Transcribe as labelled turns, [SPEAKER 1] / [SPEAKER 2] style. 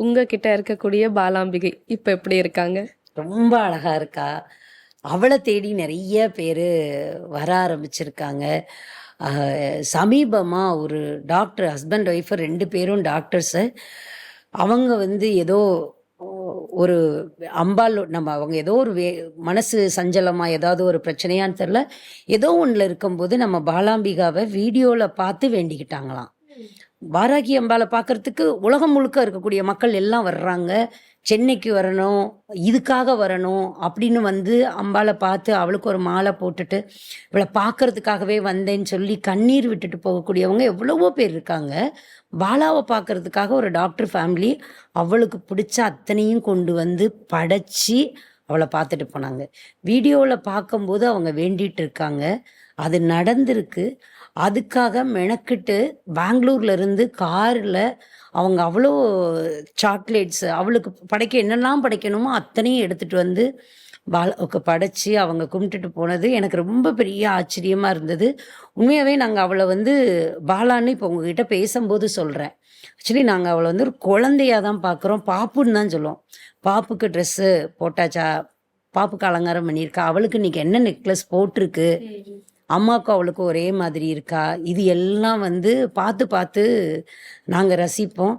[SPEAKER 1] உங்ககிட்ட இருக்கக்கூடிய பாலாம்பிகை இப்ப எப்படி இருக்காங்க?
[SPEAKER 2] ரொம்ப அழகா இருக்கா. அவளை தேடி நிறைய பேர் வர ஆரம்பிச்சிருக்காங்க. சமீபமாக ஒரு டாக்டர், ஹஸ்பண்ட் ஒய்ஃபு 2 பேரும் டாக்டர்ஸு. அவங்க ஏதோ ஒரு அம்பாள், நம்ம அவங்க ஏதோ ஒரு மனசு சஞ்சலமாக ஏதாவது ஒரு பிரச்சனையான்னு தெரில, ஏதோ ஒன்றில் இருக்கும்போது நம்ம பாலாம்பிகாவை வீடியோவில் பார்த்து வேண்டிக்கிட்டாங்களாம். வாராகி அம்பாளை பார்க்கறதுக்கு உலகம் முழுக்க இருக்கக்கூடிய மக்கள் எல்லாம் வர்றாங்க. சென்னைக்கு வரணும், இதுக்காக வரணும் அப்படின்னு அம்பாளை பார்த்து அவளுக்கு ஒரு மாலை போட்டுட்டு இவளை பார்க்கறதுக்காகவே வந்தேன்னு சொல்லி கண்ணீர் விட்டுட்டு போகக்கூடியவங்க எவ்வளவோ பேர் இருக்காங்க. பாலாவை பார்க்கறதுக்காக ஒரு டாக்டர் ஃபேமிலி அவளுக்கு பிடிச்ச அத்தனையும் கொண்டு படைச்சி அவளை பார்த்துட்டு போனாங்க. வீடியோவில் பார்க்கும்போது அவங்க வேண்டிகிட்டு இருக்காங்க. அது நடந்திருக்கு. அதுக்காக மெனக்கிட்டு பெங்களூர்லேருந்து காரில் அவங்க அவ்வளோ சாக்லேட்ஸு அவளுக்கு படைக்க என்னெல்லாம் படைக்கணுமோ அத்தனையும் எடுத்துகிட்டு பாலாவுக்கு படைச்சி அவங்க கும்பிட்டுட்டு போனது எனக்கு ரொம்ப பெரிய ஆச்சரியமாக இருந்தது. உண்மையாகவே நாங்கள் அவளை பாலான்னு இப்போ உங்ககிட்ட பேசும்போது சொல்கிறேன். ஆக்சுவலி நாங்கள் அவளை ஒரு குழந்தையாக தான் பார்க்குறோம். பாப்புன்னு தான் சொல்லுவோம். பாப்புக்கு ட்ரெஸ்ஸு போட்டாச்சா, பாப்புக்கு அலங்காரம் பண்ணியிருக்கா, அவளுக்கு இன்றைக்கி என்ன நெக்லஸ் போட்டிருக்கு, அம்மாவுக்கும் அவளுக்கும் ஒரே மாதிரி இருக்கா, இது எல்லாம் பார்த்து பார்த்து நாங்கள் ரசிப்போம்.